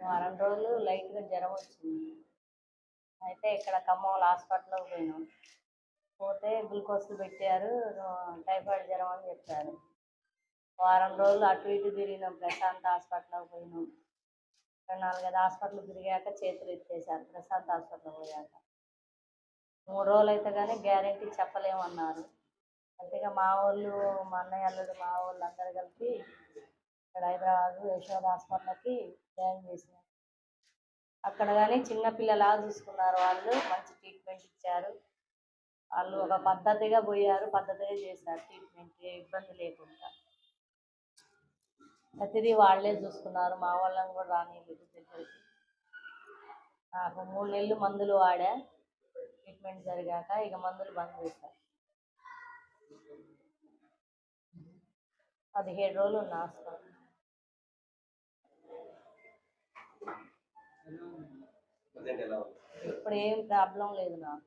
వారం రోజులు లైట్‌గా జ్వరం వచ్చింది. అయితే ఇక్కడ ఖమ్మంలో హాస్పిటల్‌లోకి పోయినాం. పోతే గ్లూకోస్‌లు పెట్టారు. టైఫాయిడ్ జ్వరం అని చెప్పారు. వారం రోజులు అటు ఇటు తిరిగినాం. ప్రశాంత్ హాస్పిటల్‌లోకి పోయినాం. 4, 5 హాస్పిటల్ తిరిగాక చేతులు ఎత్తేసారు ప్రశాంత్ హాస్పిటల్‌కి పోయాక. 3 రోజులైతే గానీ గ్యారంటీ చెప్పలేమన్నారు. అంటే ఇక మా వోళ్ళు, మా అన్నయ్య అల్లుడు, మా వోళ్ళు అందరూ కలిపి ఇక్కడ హైదరాబాద్ యశోద హాస్పిటల్‌కి జాయిన్ చేసినారు. అక్కడ కానీ చిన్నపిల్లలాగా చూసుకున్నారు వాళ్ళు. మంచి ట్రీట్మెంట్ ఇచ్చారు. వాళ్ళు ఒక పద్ధతిగా పోయారు. పద్ధతిగా చేశారు ట్రీట్మెంట్. ఏ ఇబ్బంది లేకుండా ప్రతిదీ వాళ్ళే చూసుకున్నారు. మా వాళ్ళని కూడా రానివ్వలేదు దగ్గరికి. నాకు 3 నెలలు మందులు వాడా. ట్రీట్మెంట్ జరిగాక ఇక మందులు బంద్ చేశారు. 17 రోజులు ఉన్న హాస్పిటల్. ఇప్పుడు ఏం ప్రాబ్లం లేదు నాకు.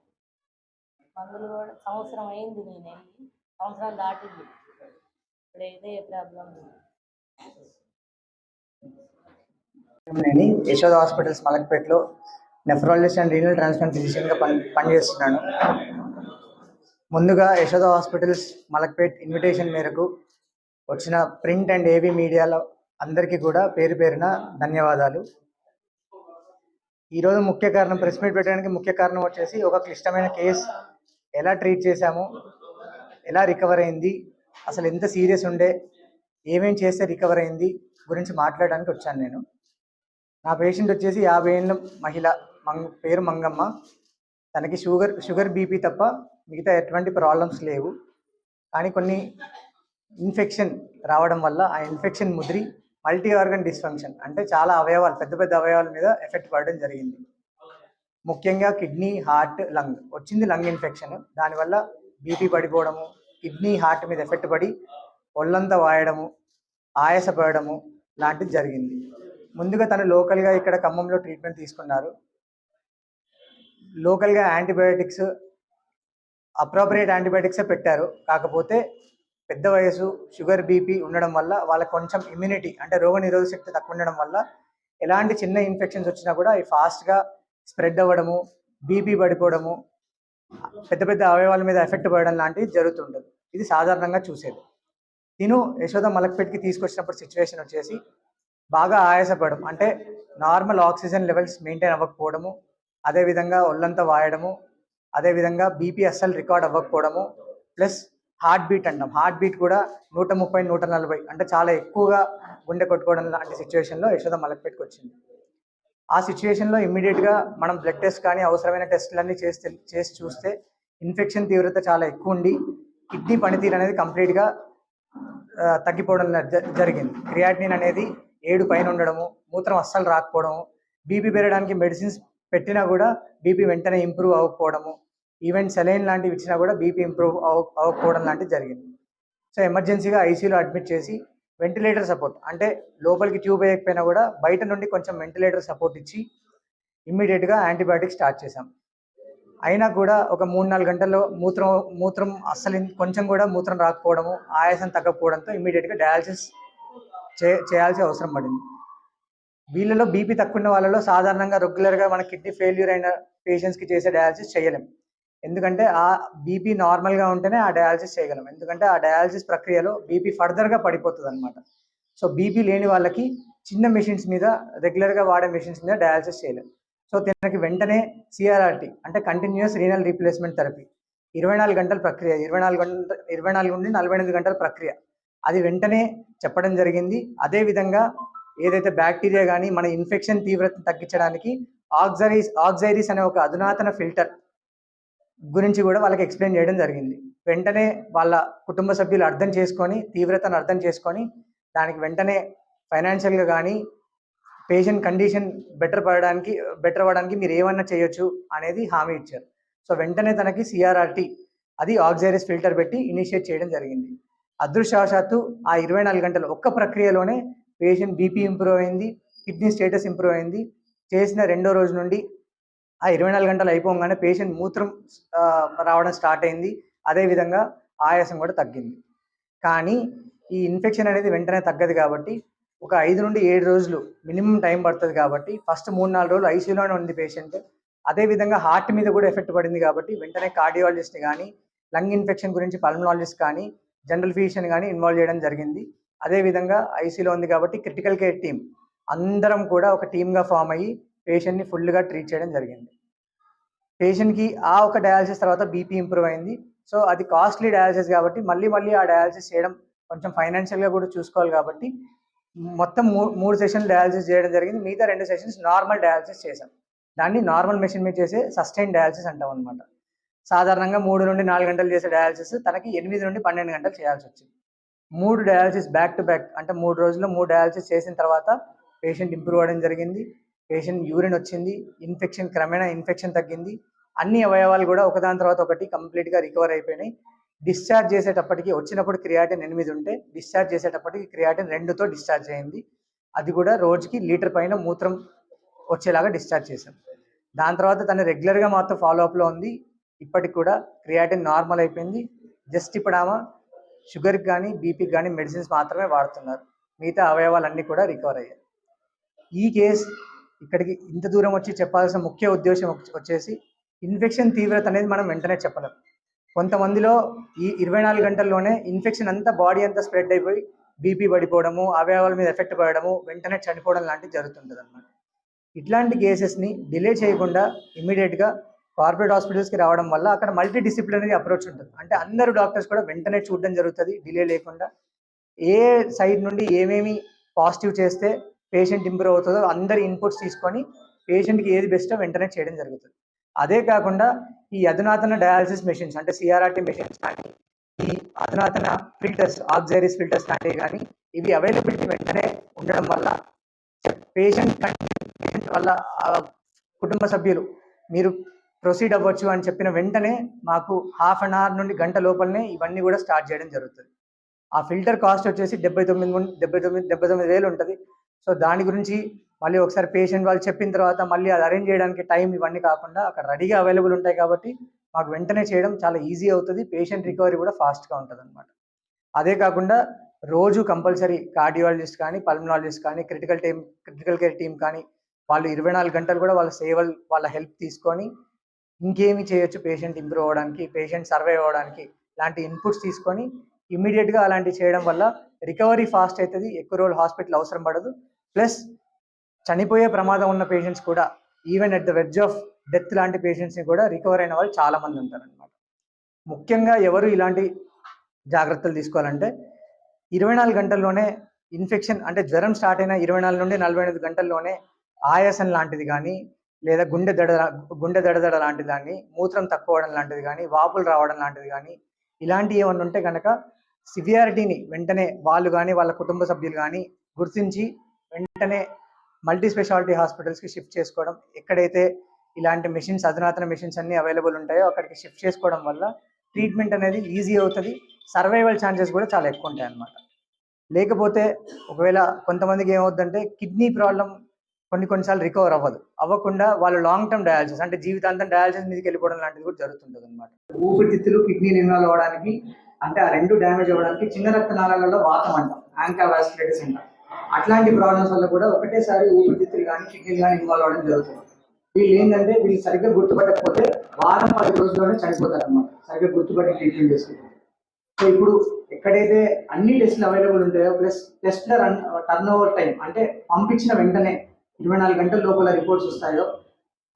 మందులు కూడా సంవత్సరం అయింది నేను వెళ్ళి. సంవత్సరం దాటింది. ఇప్పుడైతే ఏ ప్రాబ్లం లేదు. నేను యశోద హాస్పిటల్స్ మలక్పేటలో నెఫ్రాలజిస్ట్ అండ్ రీనల్ ట్రాన్స్ప్లాంట్ ఫిజిషియన్గా పనిచేస్తున్నాను. ముందుగా యశోద హాస్పిటల్స్ మలక్పేట్ ఇన్విటేషన్ మేరకు వచ్చిన ప్రింట్ అండ్ ఏవీ మీడియాలో అందరికీ కూడా పేరు పేరున ధన్యవాదాలు. ఈరోజు ముఖ్య కారణం, ప్రెస్ మీట్ పెట్టడానికి ముఖ్య కారణం వచ్చేసి ఒక క్లిష్టమైన కేసు ఎలా ట్రీట్ చేశాము, ఎలా రికవర్ అయింది, అసలు ఎంత సీరియస్ ఉండే, ఏమేం చేస్తే రికవర్ అయింది గురించి మాట్లాడడానికి వచ్చాను నేను. నా పేషెంట్ వచ్చేసి 50 ఏళ్ళ మహిళ, పేరు మంగమ్మ. తనకి షుగర్ బీపీ తప్ప మిగతా ఎటువంటి ప్రాబ్లమ్స్ లేవు. కానీ కొన్ని ఇన్ఫెక్షన్ రావడం వల్ల ఆ ఇన్ఫెక్షన్ ముదిరి మల్టీ ఆర్గన్ డిస్ఫంక్షన్, అంటే చాలా అవయవాలు, పెద్ద పెద్ద అవయవాల మీద ఎఫెక్ట్ పడడం జరిగింది. ముఖ్యంగా కిడ్నీ, హార్ట్, లంగ్ వచ్చింది. లంగ్ ఇన్ఫెక్షన్, దానివల్ల బీపీ పడిపోవడము, కిడ్నీ, హార్ట్ మీద ఎఫెక్ట్ పడి ఒళ్ళంతా వాయడము, ఆయాసపడము లాంటిది జరిగింది. ముందుగా తను లోకల్గా ఇక్కడ ఖమ్మంలో ట్రీట్మెంట్ తీసుకున్నారు. లోకల్గా యాంటీబయాటిక్స్, అప్రోప్రియేట్ యాంటీబయాటిక్సే పెట్టారు. కాకపోతే పెద్ద వయసు, షుగర్ బీపీ ఉండడం వల్ల వాళ్ళకి కొంచెం ఇమ్యూనిటీ, అంటే రోగనిరోధక శక్తి తక్కువ ఉండడం వల్ల ఎలాంటి చిన్న ఇన్ఫెక్షన్స్ వచ్చినా కూడా అవి ఫాస్ట్గా స్ప్రెడ్ అవ్వడము, బీపీ పడిపోవడము, పెద్ద పెద్ద అవయవాల మీద ఎఫెక్ట్ పడడం లాంటివి జరుగుతుంటుంది. ఇది సాధారణంగా చూసేది. నేను యశోద మలక్పేట్కి తీసుకొచ్చినప్పుడు సిచ్యువేషన్ వచ్చేసి బాగా ఆయాసపడడం, అంటే నార్మల్ ఆక్సిజన్ లెవెల్స్ మెయింటైన్ అవ్వకపోవడము, అదేవిధంగా ఒళ్ళంతా వాయడము, అదేవిధంగా బీపీ అస్సలు రికార్డ్ అవ్వకపోవడము, ప్లస్ హార్ట్ బీట్ అంటాం, హార్ట్ బీట్ కూడా 130, 140, అంటే చాలా ఎక్కువగా గుండె కొట్టుకోవడం లాంటి సిచ్యువేషన్లో యశోద మలక్పేట్కి వచ్చింది. ఆ సిచ్యువేషన్లో ఇమ్మీడియట్గా మనం బ్లడ్ టెస్ట్ కానీ అవసరమైన టెస్టులన్నీ చేసి చూస్తే ఇన్ఫెక్షన్ తీవ్రత చాలా ఎక్కువ ఉండి కిడ్నీ పనితీరు అనేది కంప్లీట్గా తగ్గిపోవడం జరిగింది. క్రియాటినిన్ అనేది 7 పైన ఉండడము, మూత్రం అస్సలు రాకపోవడము, బీపీ పెరగడానికి మెడిసిన్స్ పెట్టినా కూడా బీపీ వెంటనే ఇంప్రూవ్ అవ్వకపోవడము, ఈవెన్ సెలైన్ లాంటివి ఇచ్చినా కూడా బీపీ ఇంప్రూవ్ అవ్వకపోవడం లాంటివి జరిగింది. సో ఎమర్జెన్సీగా ఐసీయూలో అడ్మిట్ చేసి వెంటిలేటర్ సపోర్ట్, అంటే లోపలికి ట్యూబ్ వేయకపోయినా కూడా బయట నుండి కొంచెం వెంటిలేటర్ సపోర్ట్ ఇచ్చి ఇమ్మీడియట్గా యాంటీబయాటిక్ స్టార్ట్ చేసాం. అయినా కూడా ఒక 3-4 గంటల్లో మూత్రం అస్సలు కొంచెం కూడా మూత్రం రాకపోవడము, ఆయాసం తగ్గకపోవడంతో ఇమ్మీడియట్గా డయాలసిస్ చేయాల్సిన అవసరం పడింది. వీళ్ళలో బీపీ తక్కువ ఉన్న వాళ్ళలో సాధారణంగా రెగ్యులర్గా మన కిడ్నీ ఫెయిల్యూర్ అయిన పేషెంట్స్కి చేసే డయాలసిస్ చేయలేం. ఎందుకంటే ఆ బీపీ నార్మల్గా ఉంటేనే ఆ డయాలసిస్ చేయగలం. ఎందుకంటే ఆ డయాలసిస్ ప్రక్రియలో బీపీ ఫర్దర్గా పడిపోతుంది అనమాట. సో బీపీ లేని వాళ్ళకి చిన్న మెషిన్స్ మీద, రెగ్యులర్గా వాడే మెషిన్స్ మీద డయాలసిస్ చేయలేం. సో తనకి వెంటనే సిఆర్ఆర్టీ, అంటే కంటిన్యూస్ రీనల్ రీప్లేస్మెంట్ థెరపీ, 24 గంటల ప్రక్రియ, 24 నుండి 48 గంటల ప్రక్రియ, అది వెంటనే చెప్పడం జరిగింది. అదేవిధంగా ఏదైతే బ్యాక్టీరియా కానీ మన ఇన్ఫెక్షన్ తీవ్రతను తగ్గించడానికి ఆక్సైరీస్ అనే ఒక అధునాతన ఫిల్టర్ గురించి కూడా వాళ్ళకి ఎక్స్ప్లెయిన్ చేయడం జరిగింది. వెంటనే వాళ్ళ కుటుంబ సభ్యులు అర్థం చేసుకొని, తీవ్రతను అర్థం చేసుకొని, దానికి వెంటనే ఫైనాన్షియల్గా కానీ పేషెంట్ కండిషన్ బెటర్ అవ్వడానికి మీరు ఏమన్నా చేయొచ్చు అనేది హామీ ఇచ్చారు. సో వెంటనే తనకి సిఆర్ఆర్టీ, అది ఆక్సైరీస్ ఫిల్టర్ పెట్టి ఇనిషియేట్ చేయడం జరిగింది. అదృష్టవశాత్తు ఆ 24 గంటలు ఒక్క ప్రక్రియలోనే పేషెంట్ బీపీ ఇంప్రూవ్ అయింది, కిడ్నీ స్టేటస్ ఇంప్రూవ్ అయింది. చేసిన 2వ రోజు నుండి ఆ 24 గంటలు అయిపోగానే పేషెంట్ మూత్రం రావడం స్టార్ట్ అయింది. అదేవిధంగా ఆయాసం కూడా తగ్గింది. కానీ ఈ ఇన్ఫెక్షన్ అనేది వెంటనే తగ్గదు కాబట్టి ఒక 5 నుండి 7 రోజులు మినిమం టైం పడుతుంది కాబట్టి ఫస్ట్ 3-4 రోజులు ఐసీయూలోనే ఉంది పేషెంట్. అదేవిధంగా హార్ట్ మీద కూడా ఎఫెక్ట్ పడింది కాబట్టి వెంటనే కార్డియాలజిస్ట్ కానీ, లంగ్ ఇన్ఫెక్షన్ గురించి పల్మనాలజిస్ట్ కానీ, జనరల్ ఫిజిషియన్ కానీ ఇన్వాల్వ్ చేయడం జరిగింది. అదేవిధంగా ఐసీయూలో ఉంది కాబట్టి క్రిటికల్ కేర్ టీమ్ అందరం కూడా ఒక టీమ్గా ఫామ్ అయ్యి పేషెంట్ని ఫుల్గా ట్రీట్ చేయడం జరిగింది. పేషెంట్కి ఆ ఒక డయాలసిస్ తర్వాత బీపీ ఇంప్రూవ్ అయింది. సో అది కాస్ట్లీ డయాలసిస్ కాబట్టి మళ్ళీ ఆ డయాలసిస్ చేయడం కొంచెం ఫైనాన్షియల్గా కూడా చూసుకోవాలి కాబట్టి మొత్తం 3 సెషన్లు డయాలసిస్ చేయడం జరిగింది. మిగతా 2 సెషన్స్ నార్మల్ డయాలసిస్ చేశాం. దాన్ని నార్మల్ మెషిన్ మీద చేసే సస్టైన్ డయాలసిస్ అంటాం అనమాట. సాధారణంగా 3 నుండి 4 గంటలు చేసే డయాలసిస్ తనకి 8 నుండి 12 గంటలు చేయాల్సి వచ్చింది. 3 డయాలసిస్ బ్యాక్ టు బ్యాక్ అంటే 3 రోజుల్లో 3 డయాలసిస్ చేసిన తర్వాత పేషెంట్ ఇంప్రూవ్ అవ్వడం జరిగింది. పేషెంట్ యూరిన్ వచ్చింది, క్రమేణా ఇన్ఫెక్షన్ తగ్గింది. అన్ని అవయవాలు కూడా ఒకదాని తర్వాత ఒకటి కంప్లీట్గా రికవర్ అయిపోయినాయి. డిశ్చార్జ్ చేసేటప్పటికి వచ్చినప్పుడు క్రియాటిన్ 8 ఉంటే డిశ్చార్జ్ చేసేటప్పటికి క్రియాటిన్ 2తో డిశ్చార్జ్ అయింది. అది కూడా రోజుకి లీటర్ పైన మూత్రం వచ్చేలాగా డిశ్చార్జ్ చేశాం. దాని తర్వాత తను రెగ్యులర్గా మాత్రం ఫాలోఅప్లో ఉంది. ఇప్పటికి కూడా క్రియాటిన్ నార్మల్ అయిపోయింది. జస్ట్ ఇప్పుడు ఆమె షుగర్కి కానీ బీపీకి కానీ మెడిసిన్స్ మాత్రమే వాడుతున్నారు. మిగతా అవయవాలన్నీ కూడా రికవర్ అయ్యాయి. ఈ కేసు ఇక్కడికి ఇంత దూరం వచ్చి చెప్పాల్సిన ముఖ్య ఉద్దేశం వచ్చేసి ఇన్ఫెక్షన్ తీవ్రత అనేది మనం వెంటనే చెప్పలేం. కొంతమందిలో ఈ 24 గంటల్లోనే ఇన్ఫెక్షన్ అంతా బాడీ అంతా స్ప్రెడ్ అయిపోయి బీపీ పడిపోవడము, అవయవాల మీద ఎఫెక్ట్ పడడము, వెంటనే చనిపోవడం లాంటివి జరుగుతుంటుంది అన్నమాట. ఇట్లాంటి కేసెస్ని డిలే చేయకుండా ఇమీడియట్గా కార్పొరేట్ హాస్పిటల్స్కి రావడం వల్ల అక్కడ మల్టీ డిసిప్లినరీ అప్రోచ్ ఉంటుంది. అంటే అందరూ డాక్టర్స్ కూడా వెంటనే చూడడం జరుగుతుంది డిలే లేకుండా. ఏ సైడ్ నుండి ఏమేమి పాజిటివ్ చేస్తే పేషెంట్ ఇంప్రూవ్ అవుతుందో అందరి ఇన్పుట్స్ తీసుకొని పేషెంట్కి ఏది బెస్టో వెంటనే చేయడం జరుగుతుంది. అదే కాకుండా ఈ అధునాతన డయాలసిస్ మెషిన్స్ అంటే సిఆర్ఆర్టీ మెషిన్స్ కానీ, ఈ అధునాతన ఫిల్టర్స్ ఆక్సిలరీస్ ఫిల్టర్స్ లాంటివి కానీ ఇవి అవైలబిలిటీ వెంటనే ఉండడం వల్ల పేషెంట్ వల్ల కుటుంబ సభ్యులు మీరు ప్రొసీడ్ అవ్వచ్చు అని చెప్పిన వెంటనే మాకు హాఫ్ అన్ అవర్ నుండి గంట లోపలనే ఇవన్నీ కూడా స్టార్ట్ చేయడం జరుగుతుంది. ఆ ఫిల్టర్ కాస్ట్ వచ్చేసి 79,000 ఉంటుంది. సో దాని గురించి మళ్ళీ ఒకసారి పేషెంట్ వాళ్ళు చెప్పిన తర్వాత మళ్ళీ అది అరేంజ్ చేయడానికి టైం ఇవన్నీ కాకుండా అక్కడ రెడీగా అవైలబుల్ ఉంటాయి కాబట్టి మాకు వెంటనే చేయడం చాలా ఈజీ అవుతుంది. పేషెంట్ రికవరీ కూడా ఫాస్ట్గా ఉంటుంది అనమాట. అదే కాకుండా రోజు కంపల్సరీ కార్డియాలజిస్ట్ కానీ, పల్మనాలజిస్ట్ కానీ, క్రిటికల్ కేర్ టీమ్ కానీ వాళ్ళు 24 గంటలు కూడా వాళ్ళ సేవలు, వాళ్ళ హెల్ప్ తీసుకొని ఇంకేమి చేయొచ్చు పేషెంట్ ఇంప్రూవ్ అవ్వడానికి, పేషెంట్ సర్వైవ్ అవ్వడానికి లాంటి ఇన్పుట్స్ తీసుకొని ఇమ్మీడియట్గా అలాంటివి చేయడం వల్ల రికవరీ ఫాస్ట్ అవుతుంది. ఎక్కువ రోజులు హాస్పిటల్ అవసరం పడదు. ప్లస్ చనిపోయే ప్రమాదం ఉన్న పేషెంట్స్ కూడా even at the wedge of death లాంటి పేషెంట్స్ని కూడా రికవర్ అయిన వాళ్ళు చాలామంది ఉంటారనమాట. ముఖ్యంగా ఎవరు ఇలాంటి జాగ్రత్తలు తీసుకోవాలంటే 24 గంటల్లోనే ఇన్ఫెక్షన్ అంటే జ్వరం స్టార్ట్ అయిన 24 నుండి 48 గంటల్లోనే ఆయాసం లాంటిది కానీ, లేదా గుండె దడదడ లాంటిది కానీ, మూత్రం తక్కువడం లాంటిది కానీ, వాపులు రావడం లాంటిది కానీ ఇలాంటివి ఏమన్నా ఉంటే కనుక సివియారిటీని వెంటనే వాళ్ళు కానీ వాళ్ళ కుటుంబ సభ్యులు కానీ గుర్తించి వెంటనే మల్టీ స్పెషాలిటీ హాస్పిటల్స్కి షిఫ్ట్ చేసుకోవడం, ఎక్కడైతే ఇలాంటి మెషిన్స్ అధునాతన మెషిన్స్ అన్నీ అవైలబుల్ ఉంటాయో అక్కడికి షిఫ్ట్ చేసుకోవడం వల్ల ట్రీట్మెంట్ అనేది ఈజీ అవుతుంది. సర్వైవల్ ఛాన్సెస్ కూడా చాలా ఎక్కువ ఉంటాయి అన్నమాట. లేకపోతే ఒకవేళ కొంతమందికి ఏమవుతుందంటే కిడ్నీ ప్రాబ్లం కొన్నిసార్లు రికవర్ అవ్వకుండా వాళ్ళు లాంగ్ టర్మ్ డయాలసిస్ అంటే జీవితాంతం డయాలసిస్ మీదకి వెళ్ళిపోవడం లాంటిది కూడా జరుగుతుంటుంది అనమాట. ఊపిరితిత్తులు కిడ్నీ ఇన్వాల్వ్ అవ్వడానికి అంటే ఆ రెండు డ్యామేజ్ అవ్వడానికి చిన్న రక్తనాళాలలో వాతం అంటాం, యాంకావాస్కులైటిస్ అంటాం. అట్లాంటి ప్రాబ్లమ్స్ వల్ల కూడా ఒకటేసారి ఊపిరితిత్తులు కానీ కిడ్నీలు కానీ ఇన్వాల్వ్ అవ్వడం జరుగుతుంది. వీళ్ళు సరిగ్గా గుర్తుపట్టకపోతే వారం 10 రోజుల్లోనే చనిపోతారు అన్నమాట, సరిగ్గా గుర్తుపట్టి ట్రీట్మెంట్ చేసుకుంటారు. సో ఇప్పుడు ఎక్కడైతే అన్ని టెస్టులు అవైలబుల్ ఉంటాయో ప్లస్ టెస్ట్ల టర్న్ ఓవర్ టైం అంటే పంపించిన వెంటనే 24 గంటల లోపల రిపోర్ట్స్ వస్తాయో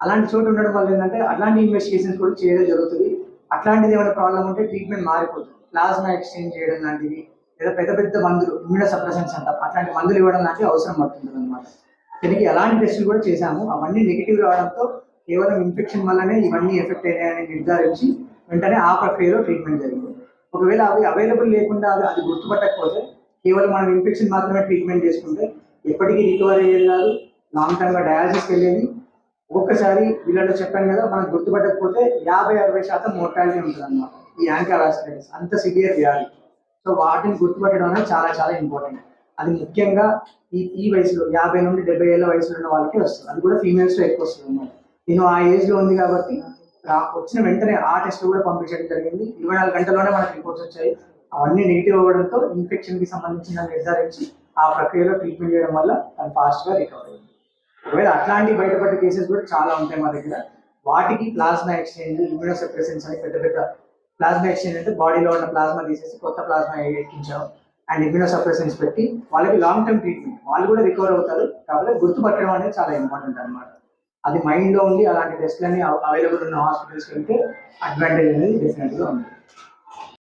అలాంటి చోటు ఉండడం వల్ల ఏంటంటే అట్లాంటి ఇన్వెస్టిగేషన్స్ కూడా చేయడం జరుగుతుంది. అట్లాంటిది ఏమైనా ప్రాబ్లం ఉంటే ట్రీట్మెంట్ మారిపోతుంది. ప్లాస్మా ఎక్స్చేంజ్ చేయడం లాంటివి లేదా పెద్ద మందులు ఇమ్యూనో సప్రెసెంట్స్ అంటాం, అట్లాంటి మందులు ఇవ్వడం లాంటివి అవసరం పడుతుంది అనమాట. దీనికి అలాంటి టెస్టులు కూడా చేశాము. అవన్నీ నెగిటివ్ రావడంతో కేవలం ఇన్ఫెక్షన్ వల్లనే ఇవన్నీ ఎఫెక్ట్ అయ్యాయని నిర్ధారించి వెంటనే ఆ ప్రక్రియలో ట్రీట్మెంట్ జరిగింది. ఒకవేళ అవి అవైలబుల్ లేకుండా అది గుర్తుపట్టకపోతే కేవలం మనం ఇన్ఫెక్షన్ మాత్రమే ట్రీట్మెంట్ చేసుకుంటే ఎప్పటికీ రికవర్ అయ్యేది కాదు, లాంగ్ టర్మ్గా డయాలసిస్కి వెళ్ళేది. ఒక్కొక్కసారి వీళ్ళలో చెప్పాను కదా, మనం గుర్తుపట్టకపోతే 50-60% మోర్టాలిటీ ఉంటుంది అన్నమాట. ఈ యాంకావాస్కులైటిస్ అంత సివియర్ వ్యాధి. సో వాటిని గుర్తుపట్టడం అనేది చాలా చాలా ఇంపార్టెంట్. అది ముఖ్యంగా ఈ వయసులో 50 నుండి 70 ఏళ్ళ వయసులో ఉన్న వాళ్ళకి వస్తుంది. అది కూడా ఫీమేల్స్లో ఎక్కువ వస్తుంది అన్నమాట. నేను ఆ ఏజ్లో ఉంది కాబట్టి వచ్చిన వెంటనే ఆ టెస్ట్ కూడా పంపించడం జరిగింది. 24 గంటల్లోనే మనకి రిపోర్ట్స్ వచ్చాయి. అవన్నీ నెగిటివ్ అవ్వడంతో ఇన్ఫెక్షన్కి సంబంధించిన నిర్ధారించి ఆ ప్రక్రియలో ట్రీట్మెంట్ చేయడం వల్ల తను ఫాస్ట్గా రికవర్ అయింది. ఒకవేళ అట్లాంటి బయటపడ్డ కేసెస్ కూడా చాలా ఉంటాయి మా దగ్గర. వాటికి ప్లాస్మా ఎక్స్చేంజ్, ఇమ్యూనోసప్రెసెన్స్ అని పెద్ద పెద్ద ప్లాస్మా ఎక్స్చేంజ్ అంటే బాడీలో ఉన్న ప్లాస్మా తీసేసి కొత్త ప్లాస్మా ఎక్కించాం అండ్ ఇమ్యూనోసప్రెసెన్స్ పెట్టి వాళ్ళకి లాంగ్ టర్మ్ ట్రీట్మెంట్, వాళ్ళు కూడా రికవర్ అవుతారు. కాబట్టి గుర్తుపట్టడం అనేది చాలా ఇంపార్టెంట్ అనమాట. అది మైండ్లో ఉండి అలాంటి టెస్ట్లన్నీ అవైలబుల్ ఉన్న హాస్పిటల్స్కి వెళ్తే అడ్వాంటేజ్ అనేది డెఫినెట్గా ఉంది.